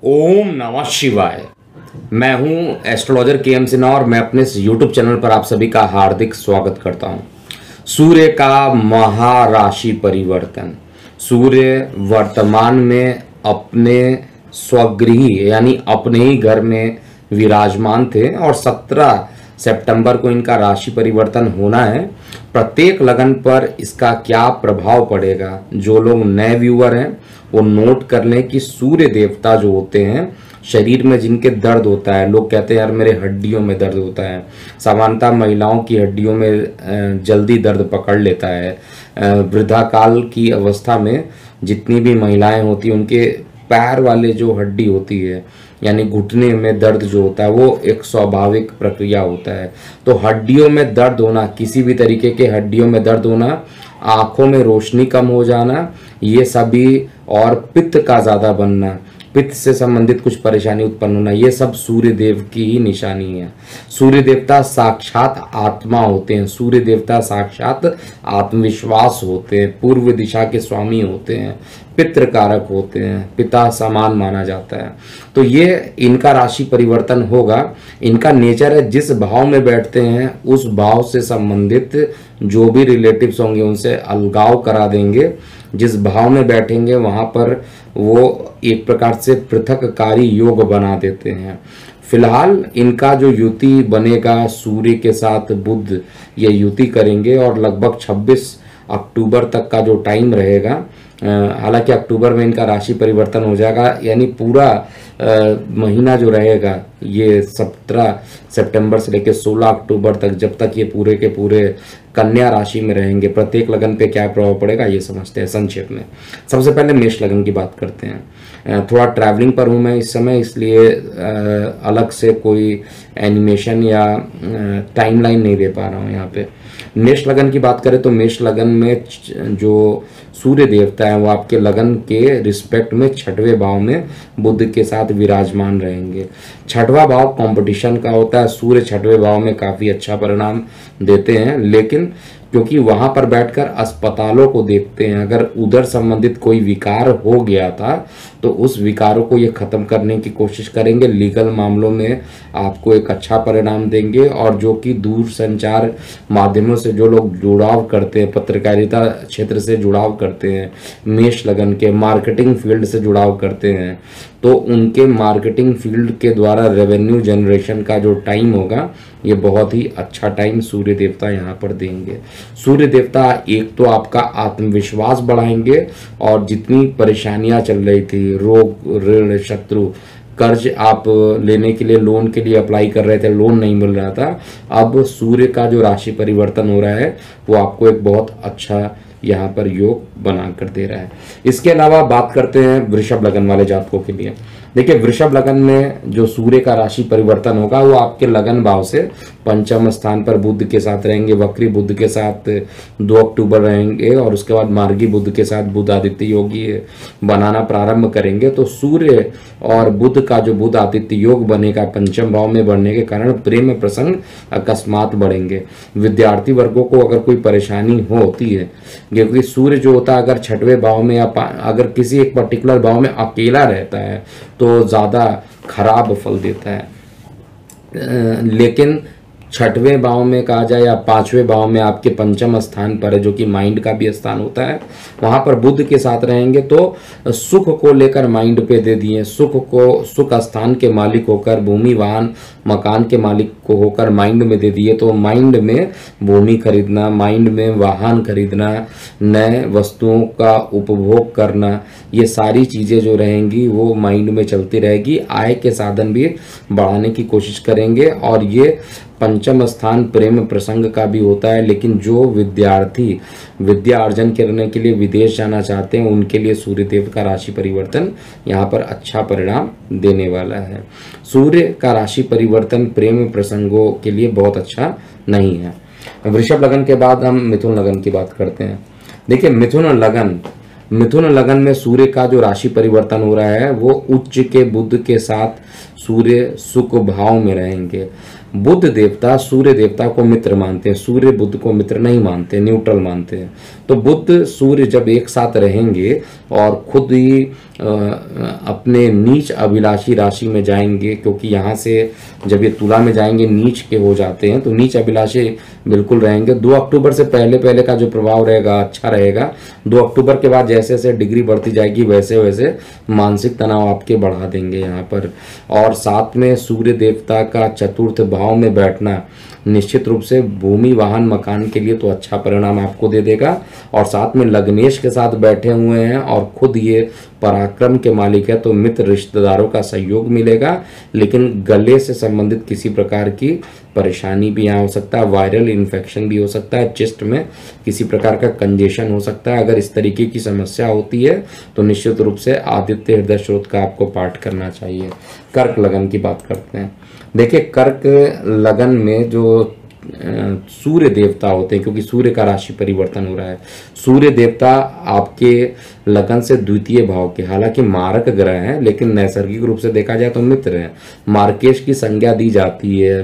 ओम नमः शिवाय। मैं हूं एस्ट्रोलॉजर के.एम. सिन्हा और मैं अपने इस यूट्यूब चैनल पर आप सभी का हार्दिक स्वागत करता हूं। सूर्य का महाराशि परिवर्तन। सूर्य वर्तमान में अपने स्वगृह यानी अपने ही घर में विराजमान थे और 17 सितंबर को इनका राशि परिवर्तन होना है। प्रत्येक लगन पर इसका क्या प्रभाव पड़ेगा, जो लोग नए व्यूअर हैं वो नोट कर लें कि सूर्य देवता जो होते हैं, शरीर में जिनके दर्द होता है, लोग कहते हैं यार मेरे हड्डियों में दर्द होता है। सामान्यतः महिलाओं की हड्डियों में जल्दी दर्द पकड़ लेता है। वृद्धा काल की अवस्था में जितनी भी महिलाएं होती हैं उनके पैर वाले जो हड्डी होती है यानी घुटने में दर्द जो होता है वो एक स्वाभाविक प्रक्रिया होता है। तो हड्डियों में दर्द होना, किसी भी तरीके के हड्डियों में दर्द होना, आंखों में रोशनी कम हो जाना, ये सभी, और पित्त का ज़्यादा बनना, पित्त से संबंधित कुछ परेशानी उत्पन्न होना, ये सब सूर्य देव की ही निशानी है। सूर्य देवता साक्षात आत्मा होते हैं। सूर्य देवता साक्षात आत्मविश्वास होते हैं, पूर्व दिशा के स्वामी होते हैं, पितृ कारक होते हैं, पिता समान माना जाता है। तो ये इनका राशि परिवर्तन होगा। इनका नेचर है जिस भाव में बैठते हैं उस भाव से संबंधित जो भी रिलेटिव्स होंगे उनसे अलगाव करा देंगे। जिस भाव में बैठेंगे वहां पर वो एक प्रकार से पृथककारी योग बना देते हैं। फिलहाल इनका जो युति बनेगा सूर्य के साथ बुध, ये युति करेंगे और लगभग 26 अक्टूबर तक का जो टाइम रहेगा, हालांकि अक्टूबर में इनका राशि परिवर्तन हो जाएगा, यानी पूरा महीना जो रहेगा ये 17 सितंबर से लेकर 16 अक्टूबर तक, जब तक ये पूरे के पूरे कन्या राशि में रहेंगे, प्रत्येक लगन पे क्या प्रभाव पड़ेगा ये समझते हैं संक्षेप में। सबसे पहले मेष लगन की बात करते हैं। थोड़ा ट्रैवलिंग पर हूँ मैं इस समय, इसलिए अलग से कोई एनिमेशन या टाइमलाइन नहीं दे पा रहा हूँ यहाँ पे। मेष लगन की बात करें तो मेष लगन में जो सूर्य देवता है वो आपके लगन के रिस्पेक्ट में 6वें भाव में बुध के साथ विराजमान रहेंगे। 6वां भाव कंपटीशन का होता है। सूर्य 6वें भाव में काफी अच्छा परिणाम देते हैं, लेकिन क्योंकि वहां पर बैठकर अस्पतालों को देखते हैं, अगर उधर संबंधित कोई विकार हो गया था तो उस विकारों को ये खत्म करने की कोशिश करेंगे। लीगल मामलों में आपको एक अच्छा परिणाम देंगे। और जो कि दूर संचार माध्यमों से जो लोग जुड़ाव करते हैं, पत्रकारिता क्षेत्र से जुड़ाव करते हैं, मेष लगन के मार्केटिंग फील्ड से जुड़ाव करते हैं, तो उनके मार्केटिंग फील्ड के द्वारा रेवेन्यू जनरेशन का जो टाइम होगा ये बहुत ही अच्छा टाइम सूर्य देवता यहाँ पर देंगे। सूर्य देवता एक तो आपका आत्मविश्वास बढ़ाएंगे और जितनी परेशानियां चल रही थी, रोग, ऋण, शत्रु, कर्ज आप लेने के लिए, लोन के लिए अप्लाई कर रहे थे, लोन नहीं मिल रहा था, अब सूर्य का जो राशि परिवर्तन हो रहा है वो आपको एक बहुत अच्छा यहाँ पर योग बना कर दे रहा है। इसके अलावा बात करते हैं वृषभ लगन वाले जातकों के लिए। देखिए, वृषभ लगन में जो सूर्य का राशि परिवर्तन होगा वो आपके लगन भाव से 5वें स्थान पर बुध के साथ रहेंगे। वक्री बुध के साथ 2 अक्टूबर रहेंगे और उसके बाद मार्गी बुध के साथ बुध आदित्य योग बनाना प्रारंभ करेंगे। तो सूर्य और बुध का जो बुध आदित्य योग बनेगा 5वें भाव में बढ़ने के कारण प्रेम प्रसंग अकस्मात बढ़ेंगे। विद्यार्थी वर्गों को अगर कोई परेशानी होती है, क्योंकि सूर्य जो होता है अगर 6वें भाव में या अगर किसी एक पर्टिकुलर भाव में अकेला रहता है तो ज़्यादा खराब फल देता है। लेकिन 6वें भाव में कहा जाए या 5वें भाव में आपके 5वें स्थान पर है, जो कि माइंड का भी स्थान होता है, वहां पर बुध के साथ रहेंगे तो सुख को लेकर माइंड पे दे दिए, सुख स्थान के मालिक होकर, भूमि वाहन मकान के मालिक को होकर माइंड में दे दिए। तो माइंड में भूमि खरीदना, माइंड में वाहन खरीदना, नए वस्तुओं का उपभोग करना, ये सारी चीजें जो रहेंगी वो माइंड में चलती रहेगी। आय के साधन भी बढ़ाने की कोशिश करेंगे। और ये 5वां स्थान प्रेम प्रसंग का भी होता है, लेकिन जो विद्यार्थी विद्या अर्जन करने के लिए विदेश जाना चाहते हैं उनके लिए सूर्यदेव का राशि परिवर्तन यहाँ पर अच्छा परिणाम देने वाला है। सूर्य का राशि परिवर्तन प्रेम प्रसंगों के लिए बहुत अच्छा नहीं है। वृषभ लगन के बाद हम मिथुन लगन की बात करते हैं। देखिए, मिथुन लगन में सूर्य का जो राशि परिवर्तन हो रहा है वो उच्च के बुध के साथ सूर्य सुख भाव में रहेंगे। बुध देवता सूर्य देवता को मित्र मानते हैं, सूर्य बुध को मित्र नहीं मानते, न्यूट्रल मानते हैं। तो बुध सूर्य जब एक साथ रहेंगे और खुद ही अपने नीच अभिलाषी राशि में जाएंगे, क्योंकि यहाँ से जब ये तुला में जाएंगे नीच के हो जाते हैं, तो नीच अभिलाषी बिल्कुल रहेंगे। 2 अक्टूबर से पहले पहले का जो प्रभाव रहेगा अच्छा रहेगा। 2 अक्टूबर के बाद जैसे जैसे डिग्री बढ़ती जाएगी वैसे वैसे मानसिक तनाव आपके बढ़ा देंगे यहाँ पर। और साथ में सूर्य देवता का चतुर्थ भाव में बैठना निश्चित रूप से भूमि वाहन मकान के लिए तो अच्छा परिणाम आपको दे देगा। और साथ में लग्नेश के साथ बैठे हुए हैं और खुद ये पराक्रम के मालिक है, तो मित्र रिश्तेदारों का सहयोग मिलेगा। लेकिन गले से संबंधित किसी प्रकार की परेशानी भी यहाँ हो सकता है, वायरल इन्फेक्शन भी हो सकता है, चेस्ट में किसी प्रकार का कंजेशन हो सकता है। अगर इस तरीके की समस्या होती है तो निश्चित रूप से आदित्य हृदय स्रोत का आपको पाठ करना चाहिए। कर्क लगन की बात करते हैं। देखिए, कर्क लगन में जो सूर्य देवता होते हैं, क्योंकि सूर्य का राशि परिवर्तन हो रहा है, सूर्य देवता आपके लगन से द्वितीय भाव के, हालांकि मारक ग्रह हैं लेकिन नैसर्गिक रूप से देखा जाए तो मित्र हैं। मार्केश की संज्ञा दी जाती है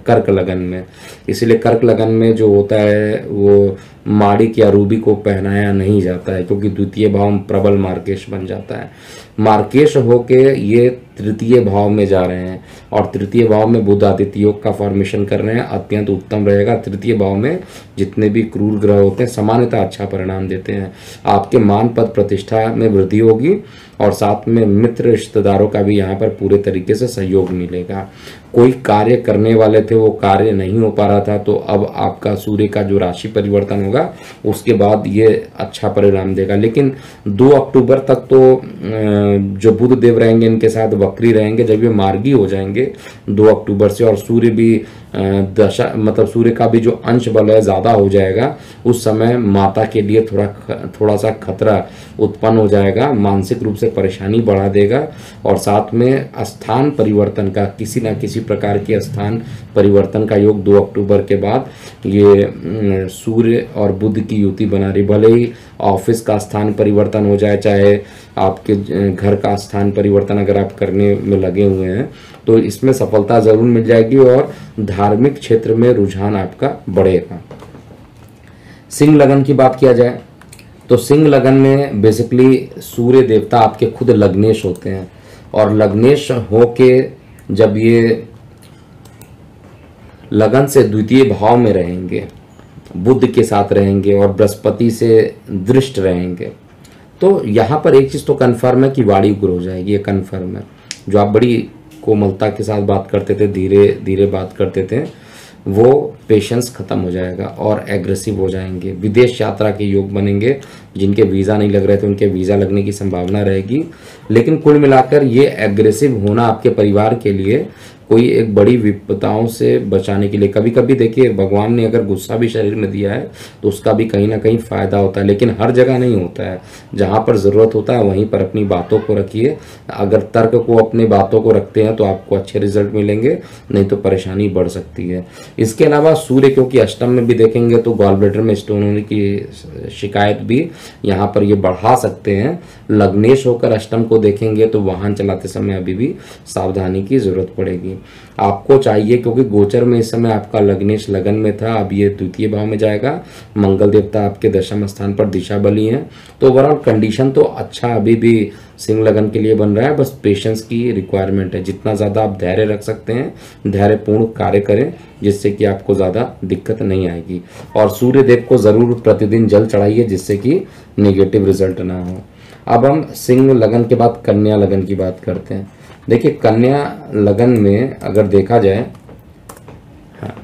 कर्क लगन में, इसलिए कर्क लगन में जो होता है वो माणिक या रूबी को पहनाया नहीं जाता है, क्योंकि द्वितीय भाव में प्रबल मार्केश बन जाता है। मार्केश होके ये तृतीय भाव में जा रहे हैं और तृतीय भाव में बुध आदित्य योग का फॉर्मेशन कर रहे हैं, अत्यंत उत्तम रहेगा। तृतीय भाव में जितने भी क्रूर ग्रह होते हैं सामान्यतः अच्छा परिणाम देते हैं। आपके मान पद प्रतिष्ठा में वृद्धि होगी और साथ में मित्र रिश्तेदारों का भी यहाँ पर पूरे तरीके से सहयोग मिलेगा। कोई कार्य करने वाले थे वो कार्य नहीं हो पा रहा था, तो अब आपका सूर्य का जो राशि परिवर्तन होगा उसके बाद ये अच्छा परिणाम देगा। लेकिन 2 अक्टूबर तक तो जो बुध देव रहेंगे इनके साथ वक्री रहेंगे। जब ये मार्गी हो जाएंगे 2 अक्टूबर से और सूर्य भी दशा मतलब सूर्य का भी जो अंश बल है ज़्यादा हो जाएगा, उस समय माता के लिए थोड़ा सा खतरा उत्पन्न हो जाएगा, मानसिक रूप से परेशानी बढ़ा देगा। और साथ में स्थान परिवर्तन का किसी न किसी प्रकार के स्थान परिवर्तन का योग 2 अक्टूबर के बाद ये सूर्य और बुध की युति बना रही। भले ही ऑफिस का स्थान परिवर्तन हो जाए, चाहे आपके घर का स्थान परिवर्तन अगर आप करने में लगे हुए हैं तो इसमें सफलता जरूर मिल जाएगी और धार्मिक क्षेत्र में रुझान आपका बढ़ेगा। सिंह लगन की बात किया जाए तो सिंह लगन में बेसिकली सूर्य देवता आपके खुद लग्नेश होते हैं और लग्नेश होके जब ये लगन से द्वितीय भाव में रहेंगे, बुध के साथ रहेंगे और बृहस्पति से दृष्ट रहेंगे, तो यहाँ पर एक चीज़ तो कन्फर्म है कि वाणी उग्र हो जाएगी। ये कन्फर्म है। जो आप बड़ी कोमलता के साथ बात करते थे, धीरे धीरे बात करते थे, वो पेशेंस खत्म हो जाएगा और एग्रेसिव हो जाएंगे। विदेश यात्रा के योग बनेंगे। जिनके वीज़ा नहीं लग रहे थे उनके वीज़ा लगने की संभावना रहेगी। लेकिन कुल मिलाकर ये एग्रेसिव होना आपके परिवार के लिए कोई एक बड़ी विपदाओं से बचाने के लिए, कभी कभी देखिए भगवान ने अगर गुस्सा भी शरीर में दिया है तो उसका भी कहीं ना कहीं फ़ायदा होता है, लेकिन हर जगह नहीं होता है। जहाँ पर ज़रूरत होता है वहीं पर अपनी बातों को रखिए। अगर तर्क को अपनी बातों को रखते हैं तो आपको अच्छे रिजल्ट मिलेंगे, नहीं तो परेशानी बढ़ सकती है। इसके अलावा सूर्य क्योंकि अष्टम में भी देखेंगे तो गॉल ब्लैडर में स्टोन होने की शिकायत भी यहाँ पर ये बढ़ा सकते हैं। लग्नेश होकर अष्टम को देखेंगे तो वाहन चलाते समय अभी भी सावधानी की जरूरत पड़ेगी आपको चाहिए, क्योंकि गोचर में इस समय आपका लग्नेश लगन में था, अब ये द्वितीय भाव में जाएगा। मंगल देवता आपके दशम स्थान पर दिशा बली हैं, तो ओवरऑल कंडीशन तो अच्छा अभी भी सिंह लगन के लिए बन रहा है। बस पेशेंस की रिक्वायरमेंट है। जितना ज़्यादा आप धैर्य रख सकते हैं धैर्यपूर्ण कार्य करें, जिससे कि आपको ज़्यादा दिक्कत नहीं आएगी। और सूर्य देव को ज़रूर प्रतिदिन जल चढ़ाइए, जिससे कि नेगेटिव रिजल्ट ना हो। अब हम सिंह लगन के बाद कन्या लगन की बात करते हैं। देखिए, कन्या लगन में अगर देखा जाए, हाँ,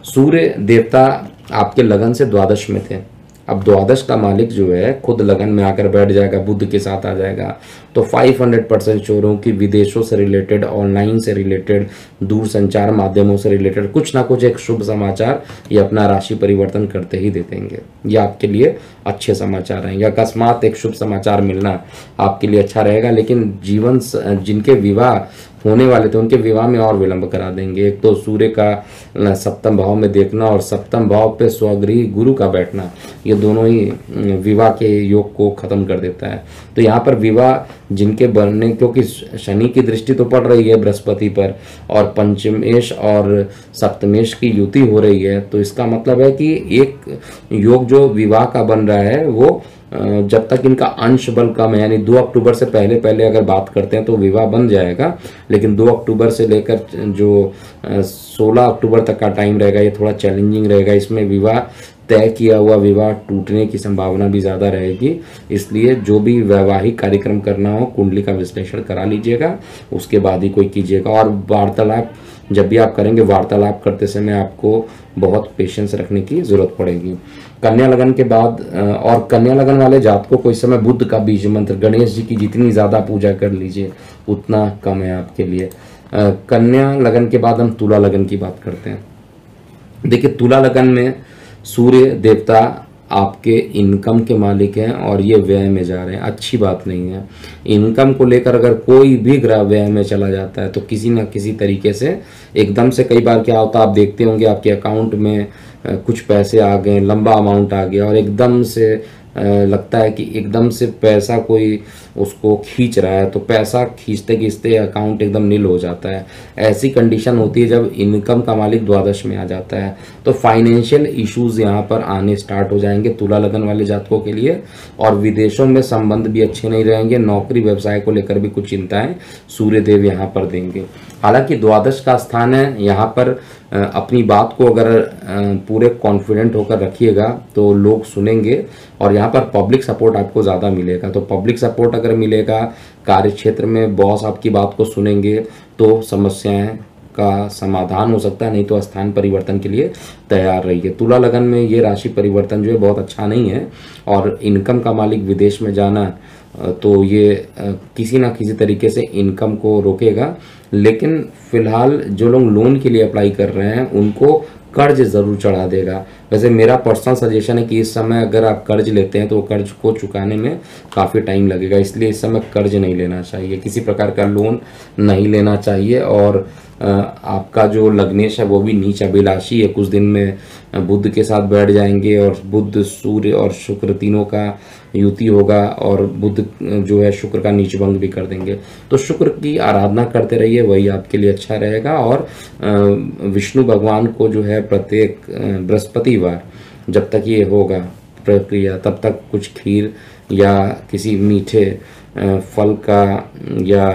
सूर्य देवता आपके लगन से द्वादश में थे। अब द्वादश का मालिक जो है खुद लगन में आकर बैठ जाएगा, बुध के साथ आ जाएगा, तो 500% श्योर हूँ कि विदेशों से रिलेटेड, ऑनलाइन से रिलेटेड, दूर संचार माध्यमों से रिलेटेड कुछ ना कुछ एक शुभ समाचार ये अपना राशि परिवर्तन करते ही दे देंगे। ये आपके लिए अच्छे समाचार हैं। या अकस्मात एक शुभ समाचार मिलना आपके लिए अच्छा रहेगा। लेकिन जीवन जिनके विवाह होने वाले थे उनके विवाह में और विलंब करा देंगे। एक तो सूर्य का सप्तम भाव में देखना और सप्तम भाव पे स्वगृही गुरु का बैठना, ये दोनों ही विवाह के योग को खत्म कर देता है। तो यहाँ पर विवाह जिनके बनने, क्योंकि शनि की दृष्टि तो पड़ रही है बृहस्पति पर और पंचमेश और सप्तमेश की युति हो रही है, तो इसका मतलब है कि एक योग जो विवाह का बन रहा है वो जब तक इनका अंश बल कम है, यानी 2 अक्टूबर से पहले पहले अगर बात करते हैं तो विवाह बन जाएगा, लेकिन 2 अक्टूबर से लेकर जो 16 अक्टूबर तक का टाइम रहेगा ये थोड़ा चैलेंजिंग रहेगा। इसमें विवाह तय किया हुआ विवाह टूटने की संभावना भी ज़्यादा रहेगी, इसलिए जो भी वैवाहिक कार्यक्रम करना हो कुंडली का विश्लेषण करा लीजिएगा, उसके बाद ही कोई कीजिएगा। और वार्तालाप जब भी आप करेंगे, वार्तालाप करते समय आपको बहुत पेशेंस रखने की जरूरत पड़ेगी। कन्या लगन के बाद और कन्या लगन वाले जातकों को इस समय बुद्ध का बीज मंत्र, गणेश जी की जितनी ज़्यादा पूजा कर लीजिए उतना कम है आपके लिए। कन्या लगन के बाद हम तुला लगन की बात करते हैं। देखिए, तुला लगन में सूर्य देवता आपके इनकम के मालिक हैं और ये व्यय में जा रहे हैं, अच्छी बात नहीं है। इनकम को लेकर अगर कोई भी ग्रह व्यय में चला जाता है तो किसी न किसी तरीके से एकदम से, कई बार क्या होता है आप देखते होंगे आपके अकाउंट में कुछ पैसे आ गए, लंबा अमाउंट आ गया और एकदम से लगता है कि एकदम से पैसा कोई उसको खींच रहा है, तो पैसा खींचते खींचते अकाउंट एकदम नील हो जाता है। ऐसी कंडीशन होती है जब इनकम का मालिक द्वादश में आ जाता है, तो फाइनेंशियल इश्यूज यहाँ पर आने स्टार्ट हो जाएंगे तुला लगन वाले जातकों के लिए। और विदेशों में संबंध भी अच्छे नहीं रहेंगे, नौकरी व्यवसाय को लेकर भी कुछ चिंताएं सूर्यदेव यहाँ पर देंगे। हालांकि द्वादश का स्थान है, यहाँ पर अपनी बात को अगर पूरे कॉन्फिडेंट होकर रखिएगा तो लोग सुनेंगे और यहाँ पर पब्लिक सपोर्ट आपको ज़्यादा मिलेगा। तो पब्लिक सपोर्ट अगर मिलेगा, कार्य क्षेत्र में बॉस आपकी बात को सुनेंगे तो समस्याएं का समाधान हो सकता है, नहीं तो स्थान परिवर्तन के लिए तैयार रहिए। तुला लगन में ये राशि परिवर्तन जो है बहुत अच्छा नहीं है और इनकम का मालिक विदेश में जाना तो ये किसी ना किसी तरीके से इनकम को रोकेगा। लेकिन फिलहाल जो लोग लोन के लिए अप्लाई कर रहे हैं उनको कर्ज ज़रूर चढ़ा देगा। वैसे मेरा पर्सनल सजेशन है कि इस समय अगर आप कर्ज लेते हैं तो कर्ज को चुकाने में काफ़ी टाइम लगेगा, इसलिए इस समय कर्ज नहीं लेना चाहिए, किसी प्रकार का लोन नहीं लेना चाहिए। और आपका जो लग्नेश है वो भी नीच अभिलाषी है, कुछ दिन में बुध के साथ बैठ जाएंगे और बुध सूर्य और शुक्र तीनों का युति होगा और बुध जो है शुक्र का नीचभंग भी कर देंगे। तो शुक्र की आराधना करते रहिए, वही आपके लिए अच्छा रहेगा। और विष्णु भगवान को जो है प्रत्येक बृहस्पतिवार जब तक ये होगा प्रक्रिया तब तक कुछ खीर या किसी मीठे फल का या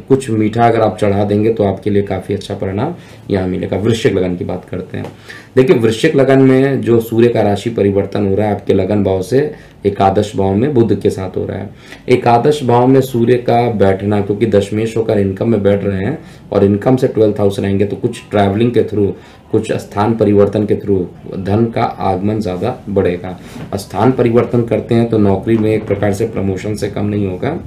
कुछ मीठा अगर आप चढ़ा देंगे तो आपके लिए काफ़ी अच्छा परिणाम यहाँ मिलेगा। वृश्चिक लगन की बात करते हैं। देखिए, वृश्चिक लगन में जो सूर्य का राशि परिवर्तन हो रहा है आपके लगन भाव से एकादश भाव में बुध के साथ हो रहा है। एकादश भाव में सूर्य का बैठना, क्योंकि दशमेश होकर इनकम में बैठ रहे हैं और इनकम से 12th हाउस रहेंगे, तो कुछ ट्रैवलिंग के थ्रू, कुछ स्थान परिवर्तन के थ्रू धन का आगमन ज़्यादा बढ़ेगा। स्थान परिवर्तन करते हैं तो नौकरी में एक प्रकार से प्रमोशन से कम नहीं होगा।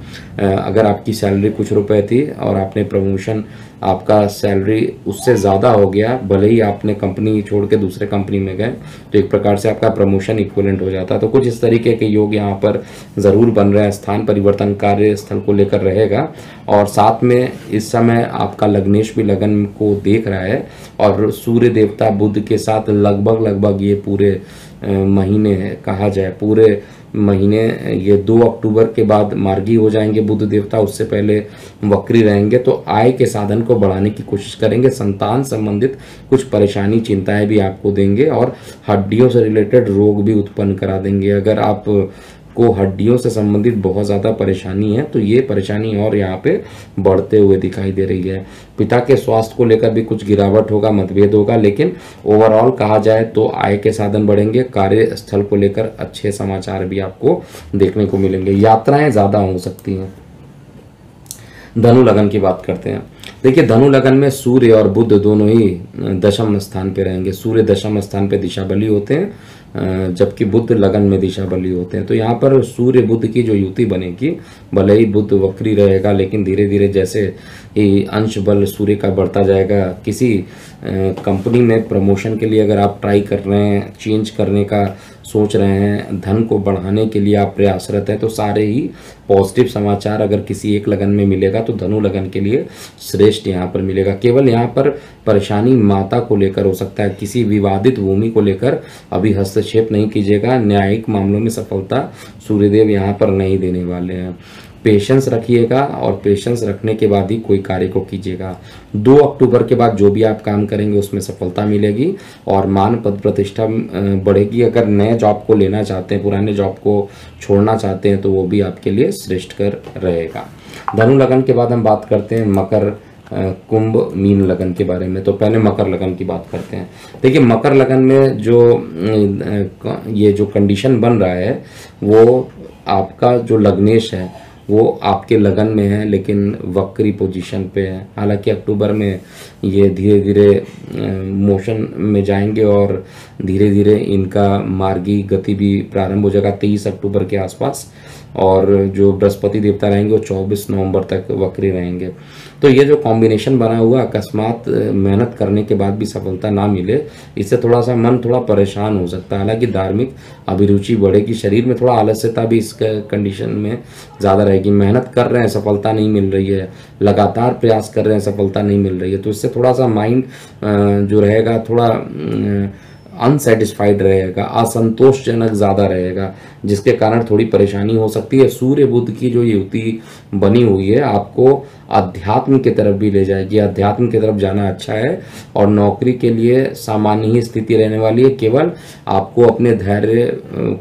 अगर आपकी सैलरी कुछ रुपए थी और आपने प्रमोशन, आपका सैलरी उससे ज़्यादा हो गया, भले ही आपने कंपनी छोड़ के दूसरे कंपनी में गए, तो एक प्रकार से आपका प्रमोशन इक्विवेलेंट हो जाता है। तो कुछ इस तरीके के योग यहाँ पर ज़रूर बन रहे हैं। स्थान परिवर्तन कार्यस्थल को लेकर रहेगा और साथ में इस समय आपका लग्नेश भी लगन को देख रहा है और सूर्य देवता बुध के साथ लगभग ये पूरे महीने कहा जाए, पूरे महीने ये 2 अक्टूबर के बाद मार्गी हो जाएंगे बुध देवता, उससे पहले वक्री रहेंगे। तो आय के साधन को बढ़ाने की कोशिश करेंगे। संतान संबंधित कुछ परेशानी चिंताएं भी आपको देंगे और हड्डियों से रिलेटेड रोग भी उत्पन्न करा देंगे। अगर आप को हड्डियों से संबंधित बहुत ज़्यादा परेशानी है तो ये परेशानी और यहाँ पे बढ़ते हुए दिखाई दे रही है। पिता के स्वास्थ्य को लेकर भी कुछ गिरावट होगा, मतभेद होगा, लेकिन ओवरऑल कहा जाए तो आय के साधन बढ़ेंगे। कार्यस्थल को लेकर अच्छे समाचार भी आपको देखने को मिलेंगे। यात्राएं ज़्यादा हो सकती हैं। धनु लगन की बात करते हैं। देखिए, धनु लगन में सूर्य और बुध दोनों ही दशम स्थान पे रहेंगे। सूर्य दशम स्थान पे दिशा बली होते हैं जबकि बुध लगन में दिशा बली होते हैं। तो यहाँ पर सूर्य बुध की जो युति बनेगी, भले ही बुध वक्री रहेगा लेकिन धीरे धीरे जैसे ही अंश बल सूर्य का बढ़ता जाएगा, किसी कंपनी में प्रमोशन के लिए अगर आप ट्राई कर रहे हैं, चेंज करने का सोच रहे हैं, धन को बढ़ाने के लिए आप प्रयासरत हैं, तो सारे ही पॉजिटिव समाचार अगर किसी एक लगन में मिलेगा तो धनु लगन के लिए श्रेष्ठ यहाँ पर मिलेगा। केवल यहाँ पर परेशानी माता को लेकर हो सकता है, किसी विवादित भूमि को लेकर अभी हस्तक्षेप नहीं कीजिएगा। न्यायिक मामलों में सफलता सूर्यदेव यहाँ पर नहीं देने वाले हैं। पेशेंस रखिएगा और पेशेंस रखने के बाद ही कोई कार्य को कीजिएगा। 2 अक्टूबर के बाद जो भी आप काम करेंगे उसमें सफलता मिलेगी और मान पद प्रतिष्ठा बढ़ेगी। अगर नए जॉब को लेना चाहते हैं, पुराने जॉब को छोड़ना चाहते हैं, तो वो भी आपके लिए श्रेष्ठकर रहेगा। धनु लगन के बाद हम बात करते हैं मकर, कुंभ, मीन लगन के बारे में। तो पहले मकर लगन की बात करते हैं। देखिए मकर लगन में जो ये जो कंडीशन बन रहा है वो आपका जो लग्नेश है वो आपके लगन में है, लेकिन वक्री पोजीशन पे है। हालांकि अक्टूबर में ये धीरे धीरे मोशन में जाएंगे और धीरे धीरे इनका मार्गी गति भी प्रारंभ हो जाएगा 23 अक्टूबर के आसपास। और जो बृहस्पति देवता रहेंगे वो 24 नवंबर तक वक्री रहेंगे। तो ये जो कॉम्बिनेशन बना हुआ, अकस्मात मेहनत करने के बाद भी सफलता ना मिले, इससे थोड़ा सा मन थोड़ा परेशान हो सकता है। हालांकि धार्मिक अभिरुचि बढ़ेगी, शरीर में थोड़ा आलस्यता भी इस कंडीशन में ज़्यादा रहेगी। मेहनत कर रहे हैं, सफलता नहीं मिल रही है, लगातार प्रयास कर रहे हैं, सफलता नहीं मिल रही है, तो इससे थोड़ा सा माइंड जो रहेगा थोड़ा अनसेटिस्फाइड रहेगा, असंतोषजनक ज़्यादा रहेगा, जिसके कारण थोड़ी परेशानी हो सकती है। सूर्य बुध की जो युति बनी हुई है आपको अध्यात्म की तरफ भी ले जाएगी। अध्यात्म की तरफ जाना अच्छा है और नौकरी के लिए सामान्य ही स्थिति रहने वाली है। केवल आपको अपने धैर्य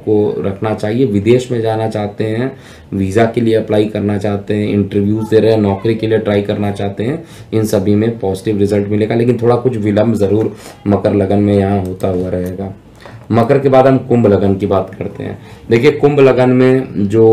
को रखना चाहिए। विदेश में जाना चाहते हैं, वीज़ा के लिए अप्लाई करना चाहते हैं, इंटरव्यूज दे रहे हैं, नौकरी के लिए ट्राई करना चाहते हैं, इन सभी में पॉजिटिव रिजल्ट मिलेगा, लेकिन थोड़ा कुछ विलंब ज़रूर मकर लगन में यहाँ होता हुआ रहेगा। मकर के बाद हम कुंभ लगन की बात करते हैं। देखिए कुंभ लगन में जो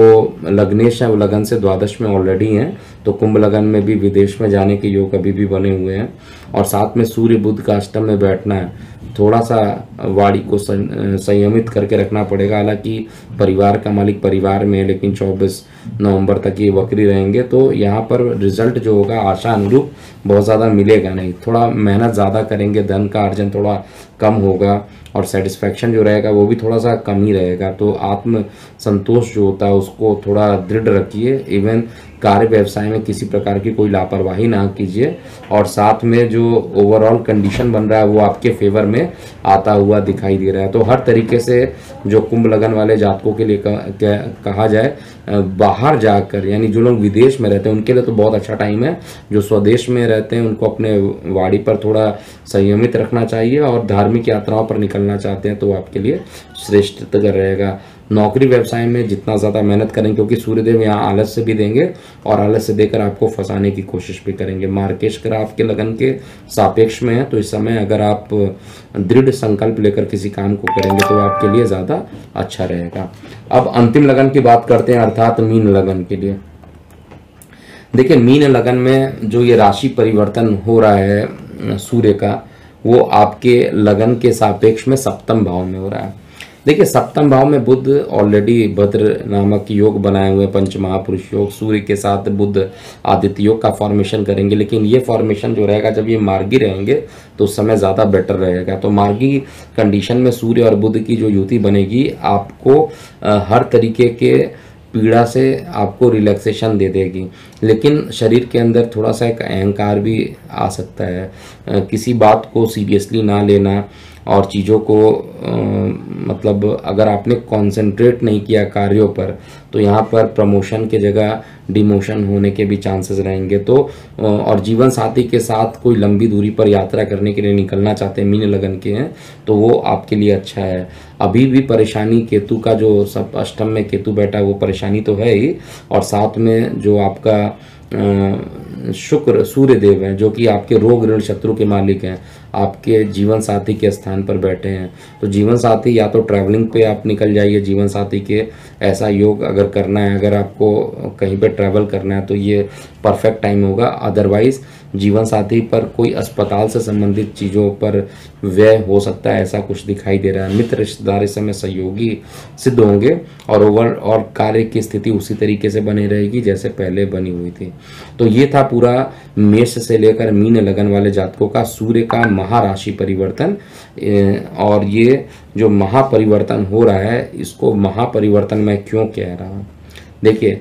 लग्नेश है वो लगन से द्वादश में ऑलरेडी हैं, तो कुंभ लगन में भी विदेश में जाने के योग अभी भी बने हुए हैं। और साथ में सूर्य बुध का अष्टम में बैठना है, थोड़ा सा वाणी को संयमित करके रखना पड़ेगा। हालांकि परिवार का मालिक परिवार में है, लेकिन 24 नवंबर तक ये वक्री रहेंगे, तो यहाँ पर रिजल्ट जो होगा आशा अनुरूप बहुत ज़्यादा मिलेगा नहीं। थोड़ा मेहनत ज़्यादा करेंगे, धन का अर्जन थोड़ा कम होगा और सेटिस्फैक्शन जो रहेगा वो भी थोड़ा सा कम ही रहेगा। तो आत्म संतोष जो होता है उसको थोड़ा दृढ़ रखिए। इवन कार्य व्यवसाय में किसी प्रकार की कोई लापरवाही ना कीजिए। और साथ में जो ओवरऑल कंडीशन बन रहा है वो आपके फेवर में आता हुआ दिखाई दे रहा है। तो हर तरीके से जो कुंभ लगन वाले जातकों के लिए कहा जाए, बाहर जाकर, यानी जो लोग विदेश में रहते हैं उनके लिए तो बहुत अच्छा टाइम है। जो स्वदेश में रहते हैं उनको अपने वाणी पर थोड़ा संयमित रखना चाहिए और धार्मिक यात्राओं पर निकलना चाहते हैं तो आपके लिए श्रेष्ठतर रहेगा। नौकरी व्यवसाय में जितना ज़्यादा मेहनत करें, क्योंकि सूर्यदेव यहाँ आलस्य भी देंगे और आलस्य देकर आपको फंसाने की कोशिश भी करेंगे। मार्केश अगर आपके लगन के सापेक्ष में है तो इस समय अगर आप दृढ़ संकल्प लेकर किसी काम को करेंगे तो आपके लिए ज़्यादा अच्छा रहेगा। अब अंतिम लगन की बात करते हैं, अर्थात मीन लगन के लिए। देखिए मीन लगन में जो ये राशि परिवर्तन हो रहा है सूर्य का, वो आपके लगन के सापेक्ष में सप्तम भाव में हो रहा है। देखिए सप्तम भाव में बुध ऑलरेडी भद्र नामक योग बनाए हुए पंच महापुरुष योग, सूर्य के साथ बुध आदित्य योग का फॉर्मेशन करेंगे। लेकिन ये फॉर्मेशन जो रहेगा जब ये मार्गी रहेंगे तो उस समय ज़्यादा बेटर रहेगा। तो मार्गी कंडीशन में सूर्य और बुध की जो युति बनेगी आपको हर तरीके के पीड़ा से आपको रिलैक्सेशन दे देगी, लेकिन शरीर के अंदर थोड़ा सा एक अहंकार भी आ सकता है। किसी बात को सीरियसली ना लेना और चीज़ों को मतलब अगर आपने कंसंट्रेट नहीं किया कार्यों पर तो यहाँ पर प्रमोशन के जगह डिमोशन होने के भी चांसेस रहेंगे। तो और जीवन साथी के साथ कोई लंबी दूरी पर यात्रा करने के लिए निकलना चाहते हैं, मीन लगन के हैं, तो वो आपके लिए अच्छा है। अभी भी परेशानी केतु का जो सब अष्टम में केतु बैठा है वो परेशानी तो है ही, और साथ में जो आपका शुक्र सूर्य देव हैं जो कि आपके रोग ऋण शत्रु के मालिक हैं, आपके जीवन साथी के स्थान पर बैठे हैं। तो जीवन साथी या तो ट्रैवलिंग पे आप निकल जाइए, जीवन साथी के ऐसा योग अगर करना है, अगर आपको कहीं पे ट्रैवल करना है तो ये परफेक्ट टाइम होगा। अदरवाइज जीवन साथी पर कोई अस्पताल से संबंधित चीज़ों पर व्यय हो सकता है, ऐसा कुछ दिखाई दे रहा है। मित्र रिश्तेदार इस समय सहयोगी सिद्ध होंगे और कार्य की स्थिति उसी तरीके से बनी रहेगी जैसे पहले बनी हुई थी। तो ये था पूरा मेष से लेकर मीन लगन वाले जातकों का सूर्य का महाराशि परिवर्तन। और ये जो महापरिवर्तन हो रहा है, इसको महापरिवर्तन मैं क्यों कह रहा हूँ, देखिए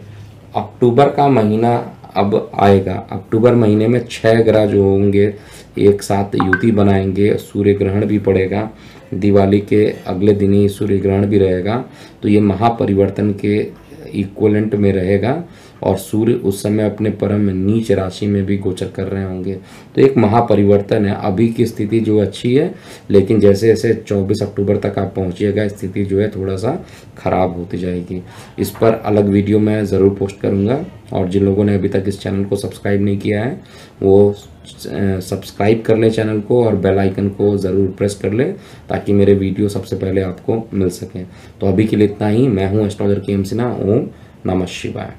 अक्टूबर का महीना अब आएगा। अक्टूबर महीने में 6 ग्रह जो होंगे एक साथ युति बनाएंगे, सूर्य ग्रहण भी पड़ेगा, दिवाली के अगले दिन ही सूर्य ग्रहण भी रहेगा। तो ये महापरिवर्तन के इक्वलेंट में रहेगा और सूर्य उस समय अपने परम नीच राशि में भी गोचर कर रहे होंगे। तो एक महापरिवर्तन है। अभी की स्थिति जो अच्छी है, लेकिन जैसे जैसे 24 अक्टूबर तक आप पहुंचिएगा स्थिति जो है थोड़ा सा खराब होती जाएगी। इस पर अलग वीडियो मैं ज़रूर पोस्ट करूंगा। और जिन लोगों ने अभी तक इस चैनल को सब्सक्राइब नहीं किया है वो सब्सक्राइब कर लें चैनल को और बेल आइकन को ज़रूर प्रेस कर लें ताकि मेरे वीडियो सबसे पहले आपको मिल सकें। तो अभी के लिए इतना ही। मैं हूँ एस्ट्रोलॉजर के सिन्हा। ओम नमः शिवाय।